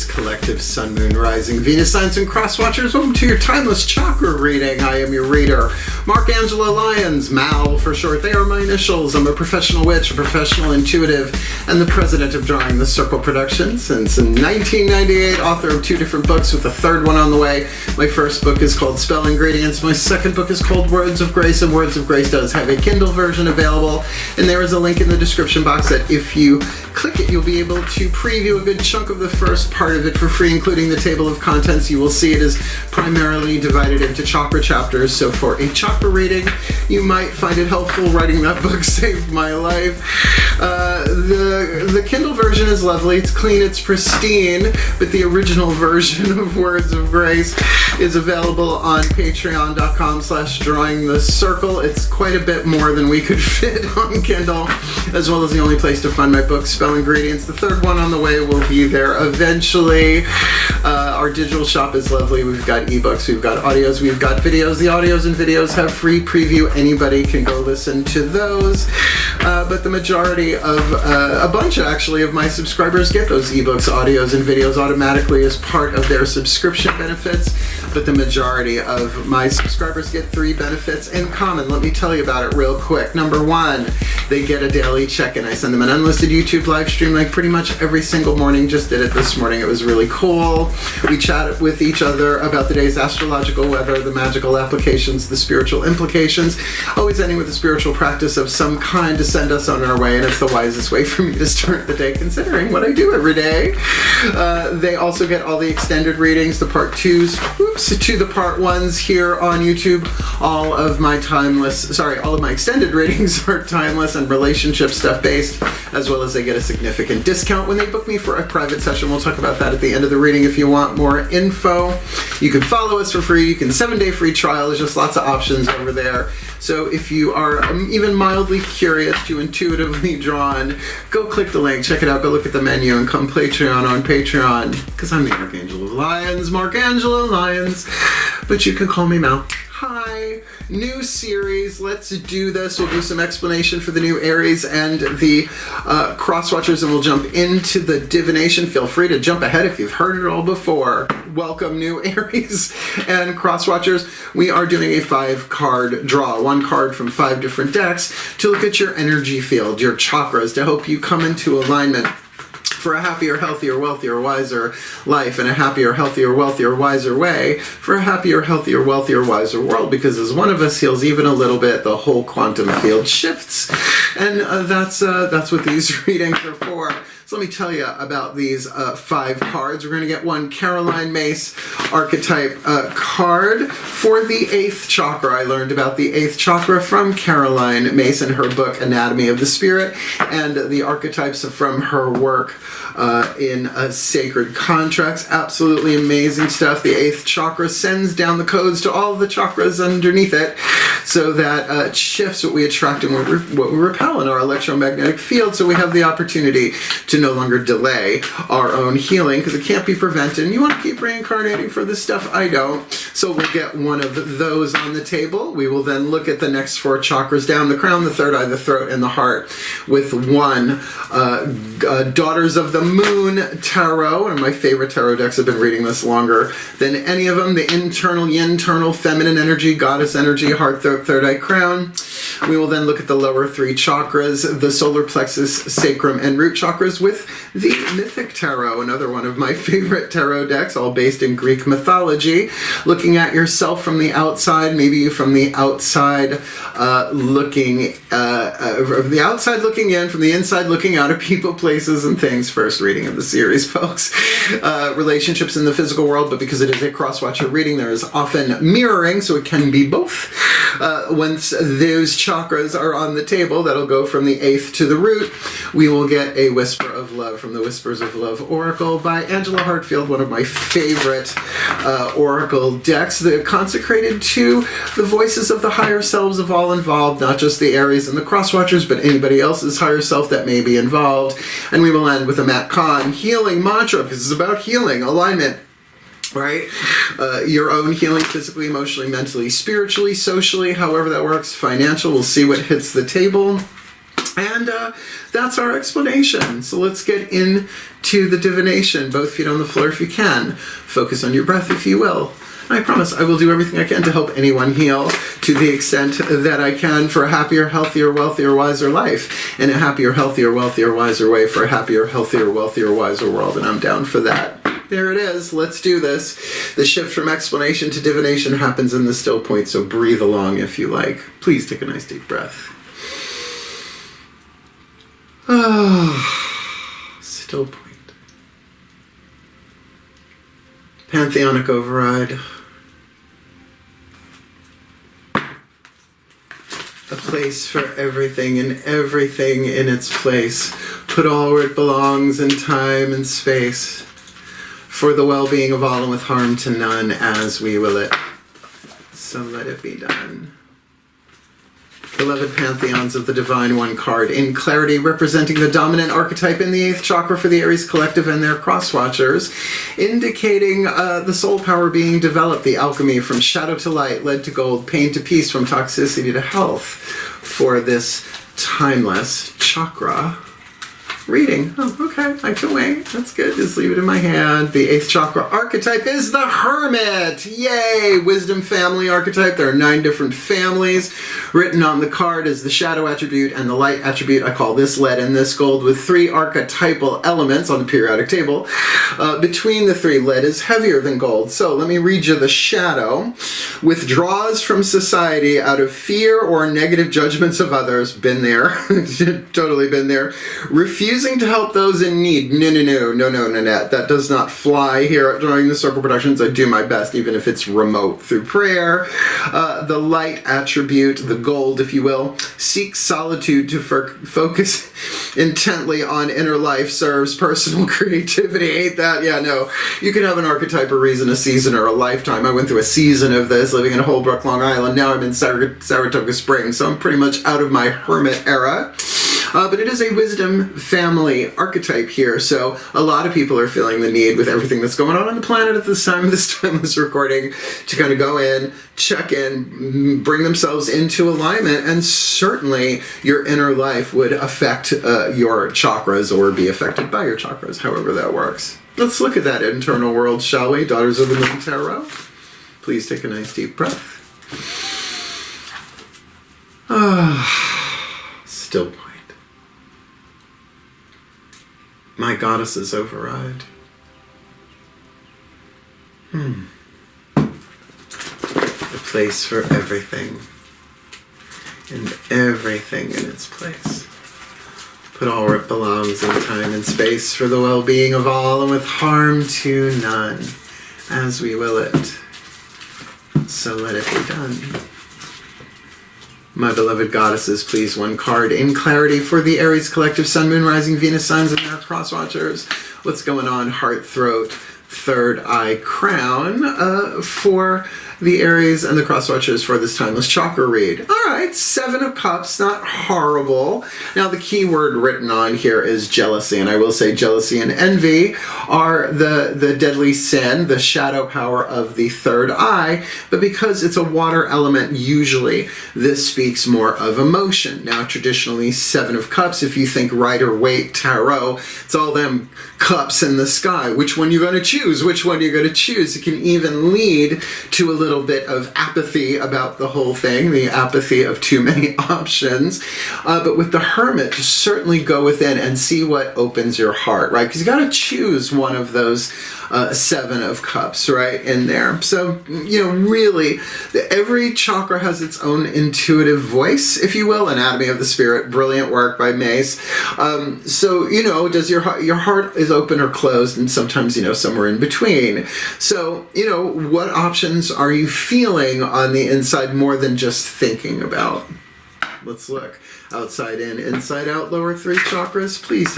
Aries Collective Sun, Moon, Rising, Venus signs and cross watchers. Welcome to your Timeless Chakra Reading. I am your reader, Angelo, Lyons, Mal for short. They are my initials. I'm a professional witch, a professional intuitive, and the president of Drawing the Circle Productions. Since 1998, author of 2 different books with a 3rd one on the way. My first book is called Spell Ingredients. My second book is called Words of Grace, and Words of Grace does have a Kindle version available. And there is a link in the description box that if you click it, you'll be able to preview a good chunk of the first part of it for free, including the table of contents. You will see it is primarily divided into chakra chapters. So for a chakra reading, you might find it helpful. Writing that book saved my life. The Kindle version is lovely. It's clean, it's pristine, but the original version of Words of Grace is available on patreon.com/drawingthecircle. It's quite a bit more than we could fit on Kindle, as well as the only place to find my book, Spell Ingredients. The 3rd one on the way will be there eventually. Our digital shop is lovely. We've got ebooks, we've got audios, we've got videos. The audios and videos have free preview. Anybody can go listen to those. But the majority of, a bunch actually, of my subscribers get those ebooks, audios, and videos automatically as part of their subscription benefits. But the majority of my subscribers get 3 benefits in common. Let me tell you about it real quick. Number 1, they get a daily check-in. I send them an unlisted YouTube live stream like pretty much every single morning. Just did it this morning. It was really cool. We chat with each other about the day's astrological weather, the magical applications, the spiritual implications, always ending with a spiritual practice of some kind to send us on our way, and it's the wisest way for me to start the day considering what I do every day. They also get all the extended readings, the part 2s, to the part 1s here on YouTube. All of my extended readings are timeless and relationship stuff based, as well as they get a significant discount when they book me for a private session. We'll talk about that at the end of the reading if you want more info. You can follow us for free. You can 7-day free trial. There's just lots of options over there. So if you are even mildly curious to intuitively drawn, go click the link, check it out, go look at the menu, and come Patreon on Patreon, because I'm the Angelo Lyons, Angelo Lyons, but you can call me Mal. Hi, new series, let's do this. We'll do some explanation for the new Aries and the cross watchers, and we'll jump into the divination. Feel free to jump ahead if you've heard it all before. Welcome, new Aries and cross watchers. We are doing a 5-card draw, 1 card from 5 different decks to look at your energy field, your chakras, to help you come into alignment for a happier, healthier, wealthier, wiser life, and a happier, healthier, wealthier, wiser way for a happier, healthier, wealthier, wiser world. Because as one of us heals even a little bit, the whole quantum field shifts, and that's what these readings are for. So let me tell you about these 5 cards. We're going to get 1 Caroline Myss archetype card for the 8th chakra. I learned about the 8th chakra from Caroline Myss in her book Anatomy of the Spirit, and the archetypes from her work in Sacred Contracts. Absolutely amazing stuff. The 8th chakra sends down the codes to all of the chakras underneath it, so that it shifts what we attract and what we repel in our electromagnetic field, so we have the opportunity to no longer delay our own healing, because it can't be prevented. And you want to keep reincarnating for this stuff? I don't. So we'll get 1 of those on the table. We will then look at the next 4 chakras down: the crown, the 3rd eye, the throat, and the heart, with 1 Daughters of the Moon tarot. One of my favorite tarot decks. I've been reading this longer than any of them. The internal, yin-ternal, feminine energy, goddess energy, heart, throat, 3rd eye, crown. We will then look at the lower 3 chakras, the solar plexus, sacrum, and root chakras, with the Mythic Tarot, another one of my favorite tarot decks, all based in Greek mythology, looking at yourself from the outside, maybe you from the outside looking in, from the inside looking out at people, places, and things. First reading of the series, folks. Relationships in the physical world, but because it is a cross-watcher reading, there is often mirroring, so it can be both. Once those chakras are on the table, that'll go from the 8th to the root. We will get a Whisper of Love from the Whispers of Love Oracle by Angelo, one of my favorite oracle decks. They're consecrated to the voices of the higher selves of all involved, not just the Aries and the cross watchers, but anybody else's higher self that may be involved. And we will end with a Matt Kahn healing mantra, because it's about healing, alignment, right? Your own healing, physically, emotionally, mentally, spiritually, socially, however that works, financial. We'll see what hits the table. And that's our explanation. So let's get into the divination. Both feet on the floor if you can. Focus on your breath if you will. I promise I will do everything I can to help anyone heal to the extent that I can for a happier, healthier, wealthier, wiser life. In a happier, healthier, wealthier, wiser way for a happier, healthier, wealthier, wiser world. And I'm down for that. There it is. Let's do this. The shift from explanation to divination happens in the still point, so breathe along if you like. Please take a nice deep breath. Still point. Pantheonic override. A place for everything and everything in its place. Put all where it belongs in time and space. For the well-being of all and with harm to none, as we will it. So let it be done. Beloved Pantheons of the Divine One card, in clarity representing the dominant archetype in the 8th chakra for the Aries Collective and their cross-watchers, indicating the soul power being developed, the alchemy from shadow to light, lead to gold, pain to peace, from toxicity to health, for this timeless chakra reading. Oh, okay, I can wait. That's good. Just leave it in my hand. The 8th chakra archetype is the Hermit. Yay! Wisdom family archetype. There are 9 different families. Written on the card is the shadow attribute and the light attribute. I call this lead and this gold, with 3 archetypal elements on the periodic table. Between the 3, lead is heavier than gold. So let me read you the shadow. Withdraws from society out of fear or negative judgments of others. Been there. Totally been there. Refusing to help those in need. No, Nanette. That does not fly here at Drawing the Circle Productions. I do my best, even if it's remote, through prayer. The light attribute, the gold, if you will, seeks solitude to focus intently on inner life, serves personal creativity. Ain't that? Yeah, no. You can have an archetype, a reason, a season, or a lifetime. I went through a season of this, living in Holbrook, Long Island. Now I'm in Saratoga Springs, so I'm pretty much out of my hermit era. But it is a wisdom family archetype here, so a lot of people are feeling the need with everything that's going on the planet at this time of this timeless recording to kind of go in, check in, bring themselves into alignment, and certainly your inner life would affect your chakras or be affected by your chakras, however that works. Let's look at that internal world, shall we? Daughters of the Moon Tarot. Please take a nice deep breath. Still point. My goddesses override. A place for everything. And everything in its place. Put all where it belongs in time and space for the well-being of all and with harm to none, as we will it. So let it be done. My beloved goddesses, please, one card in clarity for the Aries Collective, Sun, Moon, Rising, Venus signs and their cross-watchers. What's going on? Heart, throat, third eye, crown for the Aries and the cross-watchers for this timeless chakra read. All right, 7 of Cups, not horrible. Now, the key word written on here is jealousy, and I will say jealousy and envy are the deadly sin, the shadow power of the third eye, but because it's a water element, usually this speaks more of emotion. Now, traditionally, 7 of Cups, if you think Rider-Waite Tarot, it's all them cups in the sky. Which one you going to choose? Which one you're going to choose? It can even lead to a little bit of apathy about the whole thing, the apathy of too many options. But with the Hermit, just certainly go within and see what opens your heart, right? Because you got to choose one of those 7 of Cups, right, in there. So, you know, really, every chakra has its own intuitive voice, if you will. Anatomy of the Spirit, brilliant work by Mace. So, you know, does your heart is open or closed, and sometimes, you know, somewhere in between. So, you know, what options are you feeling on the inside more than just thinking about? Let's look. Outside in, inside out, lower 3 chakras. Please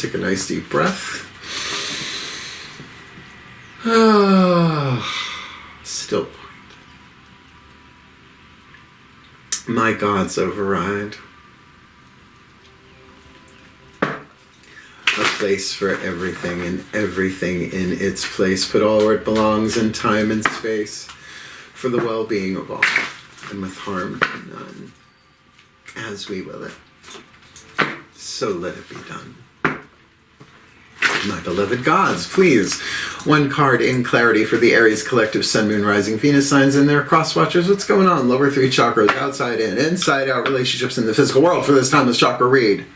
take a nice deep breath. Still point. My gods override. A place for everything and everything in its place. Put all where it belongs in time and space for the well-being of all and with harm to none, as we will it. So let it be done. My beloved gods, please. One card in clarity for the Aries collective Sun, Moon, Rising, Venus signs and their cross watchers. What's going on? Lower three chakras, outside in, inside out, relationships in the physical world for this Timeless Chakra Read.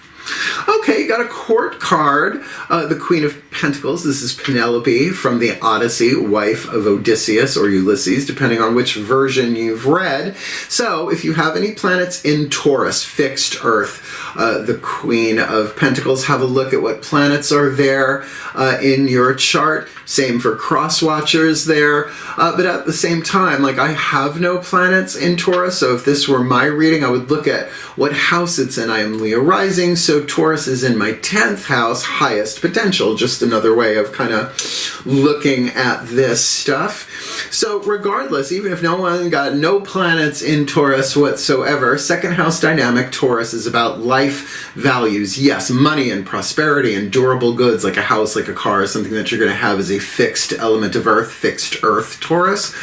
Okay, you got a court card, the Queen of Pentacles. This is Penelope from the Odyssey, wife of Odysseus or Ulysses, depending on which version you've read. So if you have any planets in Taurus, fixed Earth, the Queen of Pentacles, have a look at what planets are there in your chart. Same for cross watchers there. But at the same time, like, I have no planets in Taurus, so if this were my reading, I would look at what house it's in. I am Leo rising, so Taurus is in my 10th house, highest potential. Just another way of kind of looking at this stuff. So regardless, even if no one got no planets in Taurus whatsoever, second house dynamic Taurus is about life values. Yes, money and prosperity and durable goods, like a house, like a car, something that you're going to have as a fixed element of earth, fixed earth Taurus.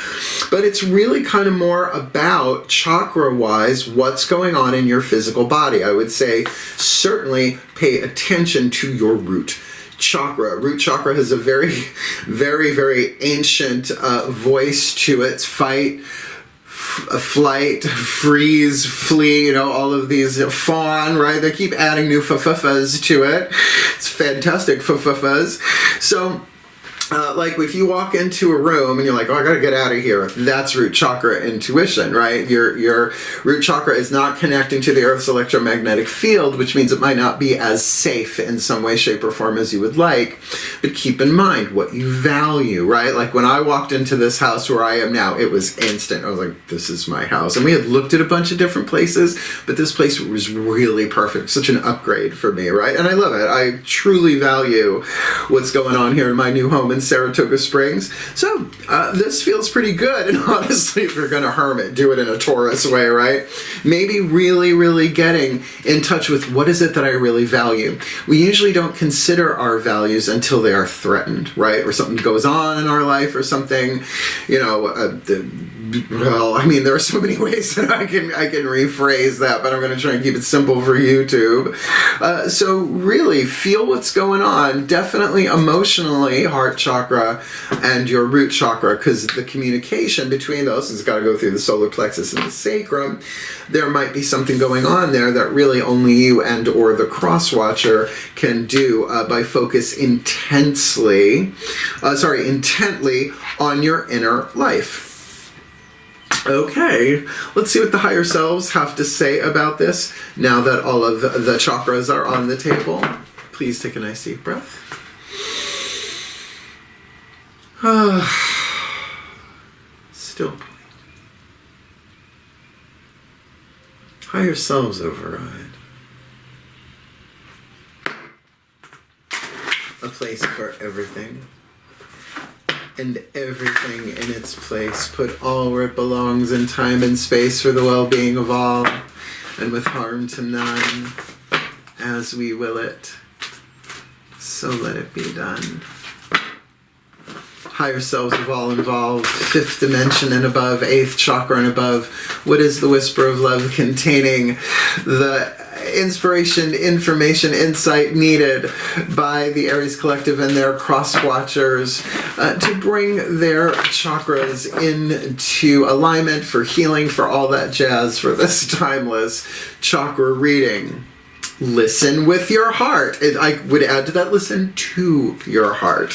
But it's really kind of more about chakra-wise what's going on in your physical body. I would say certainly pay attention to your root chakra. Root chakra has a very, very, very ancient voice to it. It's fight, flight, freeze, flee, you know, all of these, fawn, right? They keep adding new f-f-fuzz to it. It's fantastic f-f-fuzz. So, like if you walk into a room and you're like, oh, I gotta get out of here, that's root chakra intuition, right? Your root chakra is not connecting to the Earth's electromagnetic field, which means it might not be as safe in some way, shape, or form as you would like. But keep in mind what you value, right? Like when I walked into this house where I am now, it was instant. I was like, this is my house. And we had looked at a bunch of different places, but this place was really perfect. Such an upgrade for me, right? And I love it. I truly value what's going on here in my new home in Saratoga Springs. So this feels pretty good. And honestly, if you're going to hermit, do it in a Taurus way, right? Maybe really, really getting in touch with what is it that I really value. We usually don't consider our values until they are threatened, right? Or something goes on in our life or something, you know, well, I mean, there are so many ways that I can rephrase that, but I'm going to try and keep it simple for YouTube. So really feel what's going on. Definitely emotionally, heart chakra and your root chakra, because the communication between those has got to go through the solar plexus and the sacrum. There might be something going on there that really only you and or the cross watcher can do by focus intently on your inner life. Okay, let's see what the higher selves have to say about this now that all of the chakras are on the table. Please take a nice deep breath. Still. Higher selves override. A place for everything. And everything in its place. Put all where it belongs in time and space for the well-being of all, and with harm to none, as we will it. So let it be done. Higher selves of all involved, 5th dimension and above, 8th chakra and above. What is the whisper of love containing the inspiration, information, insight needed by the Aries Collective and their cross-watchers to bring their chakras into alignment for healing, for all that jazz, for this timeless chakra reading. Listen with your heart. I would add to that, listen to your heart.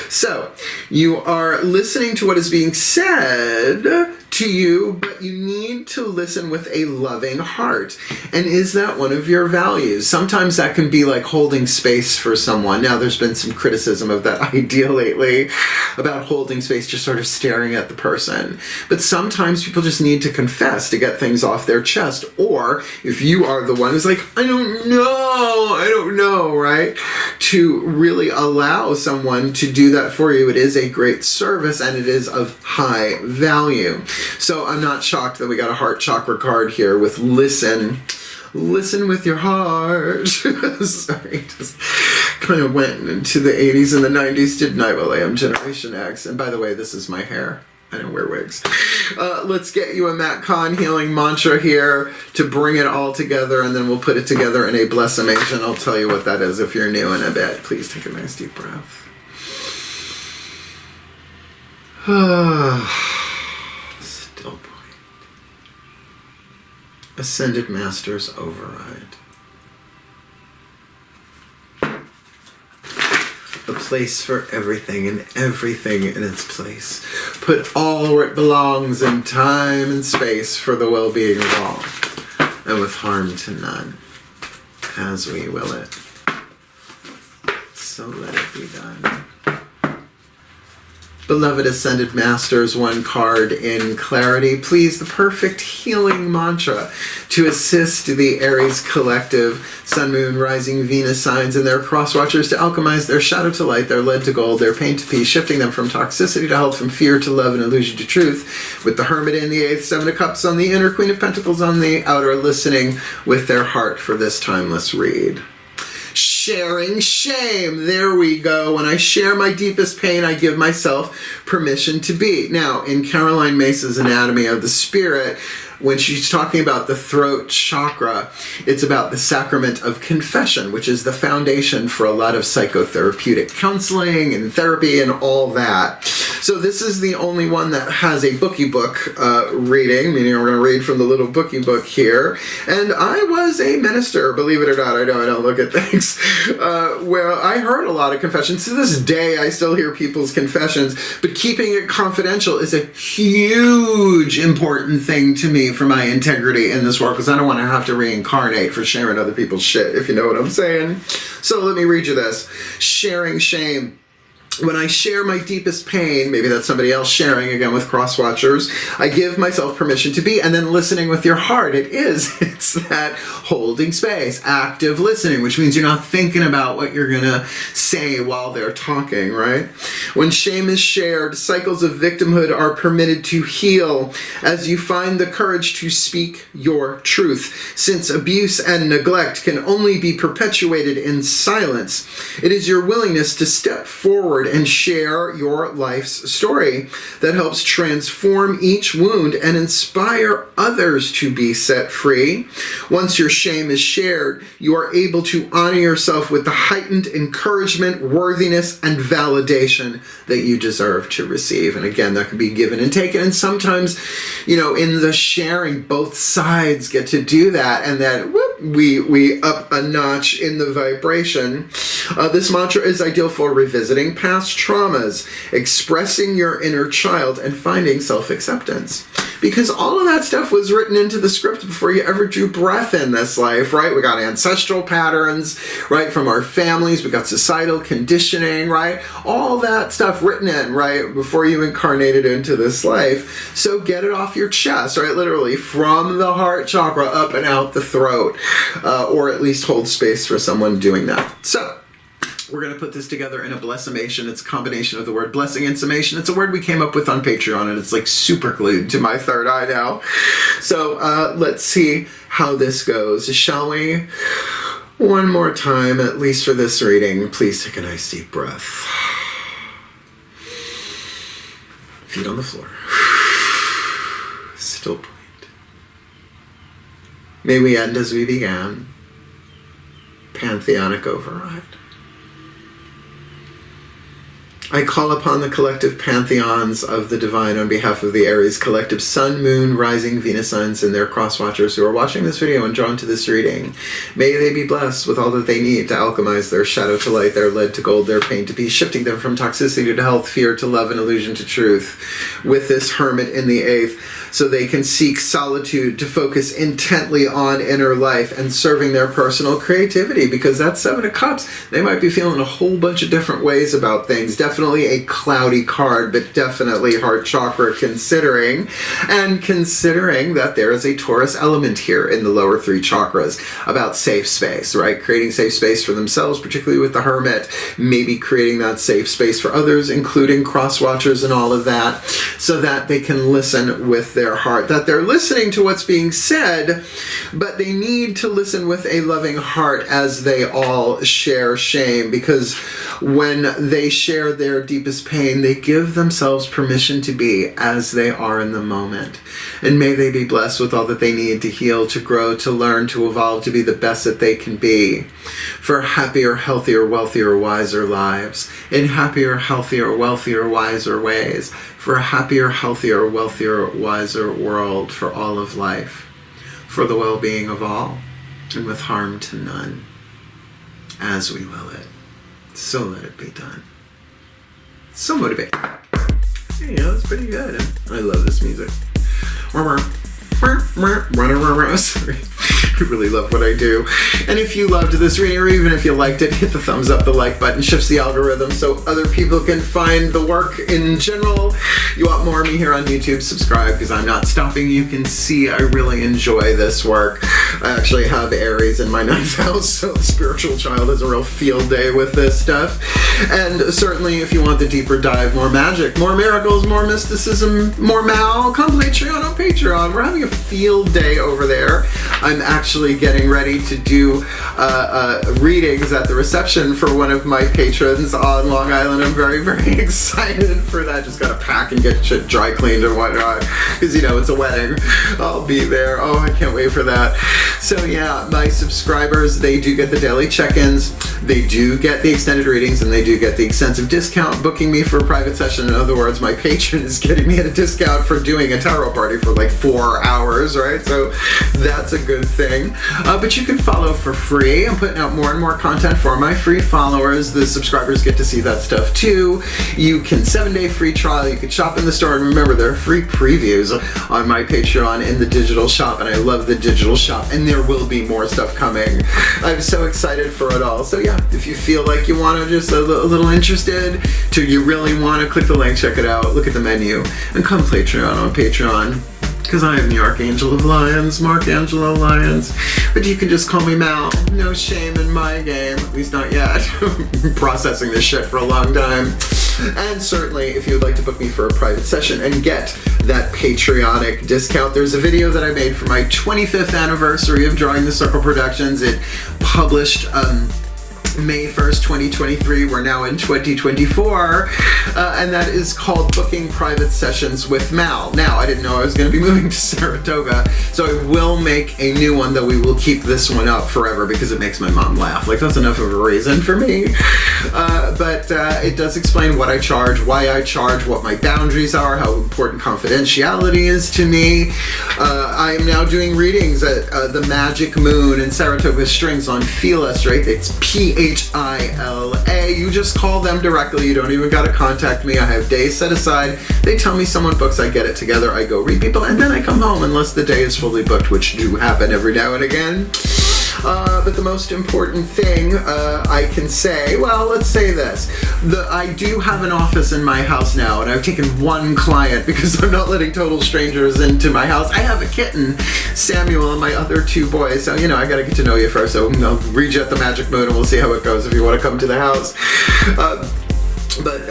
So, you are listening to what is being said to you, but you need to listen with a loving heart. And is that one of your values? Sometimes that can be like holding space for someone. Now, there's been some criticism of that idea lately about holding space, just sort of staring at the person. But sometimes people just need to confess to get things off their chest. Or if you are the one who's like, I don't know, right? To really allow someone to do that for you. It is a great service and it is of high value. So I'm not shocked that we got a heart chakra card here with listen with your heart. Sorry, just kind of went into the 80s and the 90s, didn't I? Well, I am Generation X. And by the way, this is my hair. I don't wear wigs. Let's get you a Matt Kahn healing mantra here to bring it all together, and then we'll put it together in a blessamation. I'll tell you what that is if you're new in a bit. Please take a nice deep breath. Still point. Ascended Masters override. A place for everything and everything in its place. Put all where it belongs in time and space for the well-being of all, and with harm to none, as we will it. So let it be done. Beloved Ascended Masters, one card in clarity. Please, the perfect healing mantra to assist the Aries collective, Sun, Moon, Rising, Venus signs and their cross-watchers to alchemize their shadow to light, their lead to gold, their pain to peace, shifting them from toxicity to health, from fear to love and illusion to truth, with the Hermit in the 8th, 7 of Cups on the inner, Queen of Pentacles on the outer, listening with their heart for this timeless read. Sharing shame. There we go. When I share my deepest pain, I give myself permission to be. Now, in Caroline Mace's Anatomy of the Spirit, when she's talking about the throat chakra, it's about the sacrament of confession, which is the foundation for a lot of psychotherapeutic counseling and therapy and all that. So this is the only one that has a bookie book reading, meaning we're going to read from the little bookie book here. And I was a minister, believe it or not. I know I don't look at things. Where I heard a lot of confessions. To this day, I still hear people's confessions, but keeping it confidential is a huge important thing to me for my integrity in this world, because I don't want to have to reincarnate for sharing other people's shit, if you know what I'm saying. So let me read you this. Sharing shame. When I share my deepest pain, maybe that's somebody else sharing, again with cross-watchers, I give myself permission to be, and then listening with your heart. It's that holding space, active listening, which means you're not thinking about what you're going to say while they're talking, right? When shame is shared, cycles of victimhood are permitted to heal as you find the courage to speak your truth. Since abuse and neglect can only be perpetuated in silence, it is your willingness to step forward and share your life's story that helps transform each wound and inspire others to be set free. Once your shame is shared, you are able to honor yourself with the heightened encouragement, worthiness, and validation that you deserve to receive. And again, that can be given and taken. And sometimes, you know, in the sharing, both sides get to do that, and then whoop, we up a notch in the vibration. This mantra is ideal for revisiting past traumas, expressing your inner child, and finding self-acceptance. Because all of that stuff was written into the script before you ever drew breath in this life, right? We got ancestral patterns, right, from our families. We got societal conditioning, right? All that stuff written in, right, before you incarnated into this life. So get it off your chest, right? Literally from the heart chakra up and out the throat, or at least hold space for someone doing that. So we're going to put this together in a blessamation. It's a combination of the word blessing and summation. It's a word we came up with on Patreon, and it's like super glued to my third eye now. So let's see how this goes, shall we? One more time, at least for this reading. Please take a nice deep breath. Feet on the floor. Still point. May we end as we began. Pantheonic override. I call upon the collective pantheons of the divine on behalf of the Aries collective, Sun, Moon, Rising, Venus signs, and their cross-watchers who are watching this video and drawn to this reading. May they be blessed with all that they need to alchemize their shadow to light, their lead to gold, their pain to peace, shifting them from toxicity to health, fear to love, and illusion to truth. With this Hermit in the 8th, so they can seek solitude to focus intently on inner life and serving their personal creativity, because that 7 of Cups, they might be feeling a whole bunch of different ways about things. Definitely a cloudy card, but definitely heart chakra considering, and considering that there is a Taurus element here in the lower 3 chakras about safe space, right? Creating safe space for themselves, particularly with the Hermit, maybe creating that safe space for others, including cross-watchers and all of that, so that they can listen with their heart, that they're listening to what's being said, but they need to listen with a loving heart as they all share shame, because when they share this their deepest pain, they give themselves permission to be as they are in the moment. And may they be blessed with all that they need to heal, to grow, to learn, to evolve, to be the best that they can be, for happier, healthier, wealthier, wiser lives, in happier, healthier, wealthier, wiser ways, for a happier, healthier, wealthier, wiser world for all of life, for the well-being of all, and with harm to none, as we will it. So let it be done. So motivating. Yeah, that's pretty good. I love this music. Sorry. I really love what I do. And if you loved this reading, or even if you liked it, hit the thumbs up, the like button, shifts the algorithm so other people can find the work in general. You want more of me here on YouTube, subscribe, because I'm not stopping. You can see I really enjoy this work. I actually have Aries in my 9th house, so the spiritual child is a real field day with this stuff. And certainly if you want the deeper dive, more magic, more miracles, more mysticism, more Mal, come Patreon on Patreon. We're having a field day over there. I'm actually getting ready to do readings at the reception for one of my patrons on Long Island. I'm very, very excited for that. Just gotta pack and get shit dry cleaned and whatnot, because, you know, it's a wedding. I'll be there. Oh, I can't wait for that. So yeah, my subscribers, they do get the daily check-ins, they do get the extended readings, and they do get the extensive discount booking me for a private session. In other words, my patron is getting me at a discount for doing a tarot party for like 4 hours, right? So that's a good thing. But you can follow for free. I'm putting out more and more content for my free followers. The subscribers get to see that stuff too. You can 7-day free trial. You can shop in the store. And remember, there are free previews on my Patreon in the digital shop. And I love the digital shop. And there will be more stuff coming. I'm so excited for it all. So yeah, if you feel like you want to just a little interested, you really want to click the link, check it out, look at the menu, and come Patreon on Patreon. Because I am the Archangel of Lyons, Mark Angelo Lyons. But you can just call me Mal. No shame in my game. At least not yet. Processing this shit for a long time. And certainly, if you would like to book me for a private session and get that patriotic discount, there's a video that I made for my 25th anniversary of Drawing the Circle Productions. It published May 1st, 2023. We're now in 2024, and that is called Booking Private Sessions with Mal. Now, I didn't know I was going to be moving to Saratoga, so I will make a new one, though we will keep this one up forever because it makes my mom laugh. Like, that's enough of a reason for me. But it does explain what I charge, why I charge, what my boundaries are, how important confidentiality is to me. I am now doing readings at the Magic Moon in Saratoga Strings on Feel Us, right? It's PHILA. You just call them directly. You don't even got to contact me. I have days set aside. They tell me someone books, I get it together, I go read people, and then I come home unless the day is fully booked, which do happen every now and again. But the most important thing I can say, well, let's say this. I do have an office in my house now, and I've taken one client because I'm not letting total strangers into my house. I have a kitten, Samuel, and my other 2 boys, so, you know, I gotta get to know you first, so I'll read you at the Magic Moon, and we'll see how it goes if you want to come to the house. But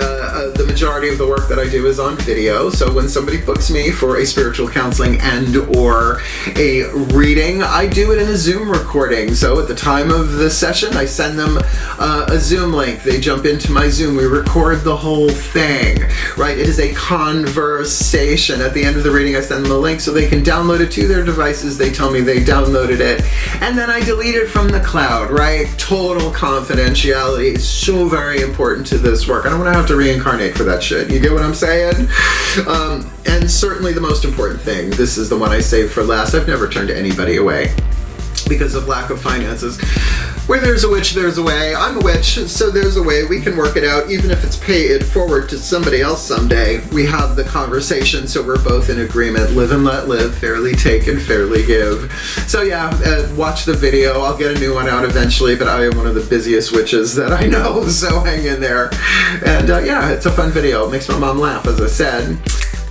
the majority of the work that I do is on video, so when somebody books me for a spiritual counseling and or a reading, I do it in a Zoom recording. So at the time of the session, I send them a Zoom link. They jump into my Zoom. We record the whole thing, right? It is a conversation. At the end of the reading, I send them a link so they can download it to their devices. They tell me they downloaded it, and then I delete it from the cloud, right? Total confidentiality is so very important to this work. I don't want to have to reincarnate for that shit. You get what I'm saying? And certainly the most important thing, this is the one I saved for last. I've never turned anybody away because of lack of finances. Where there's a witch, there's a way. I'm a witch, so there's a way. We can work it out, even if it's pay it forward to somebody else someday. We have the conversation, so we're both in agreement. Live and let live, fairly take and fairly give. So yeah, watch the video. I'll get a new one out eventually, but I am one of the busiest witches that I know, so hang in there. And yeah, it's a fun video. It makes my mom laugh, as I said.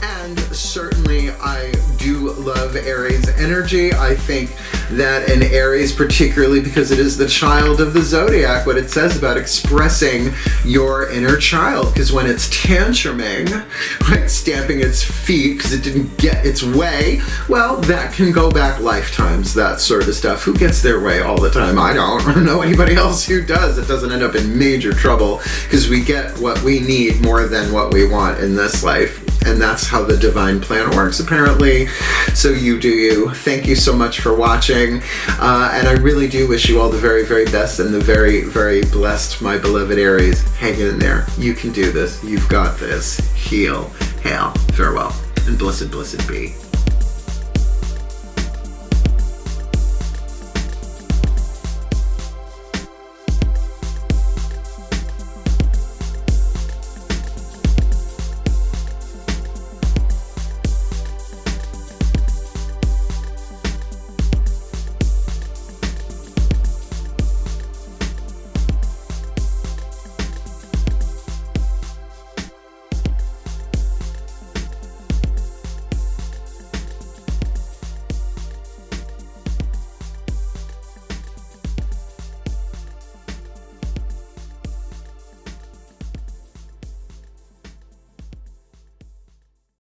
And And certainly I do love Aries energy. I think that an Aries, particularly because it is the child of the zodiac, what it says about expressing your inner child, because when it's tantruming, like stamping its feet because it didn't get its way, well, that can go back lifetimes, that sort of stuff. Who gets their way all the time? I don't know anybody else who does. It doesn't end up in major trouble because we get what we need more than what we want in this life. And that's how the divine plan works, apparently. So you do you. Thank you so much for watching. And I really do wish you all the very, very best and the very, very blessed, my beloved Aries. Hang in there. You can do this. You've got this. Heal, hail, farewell, and blessed, blessed be.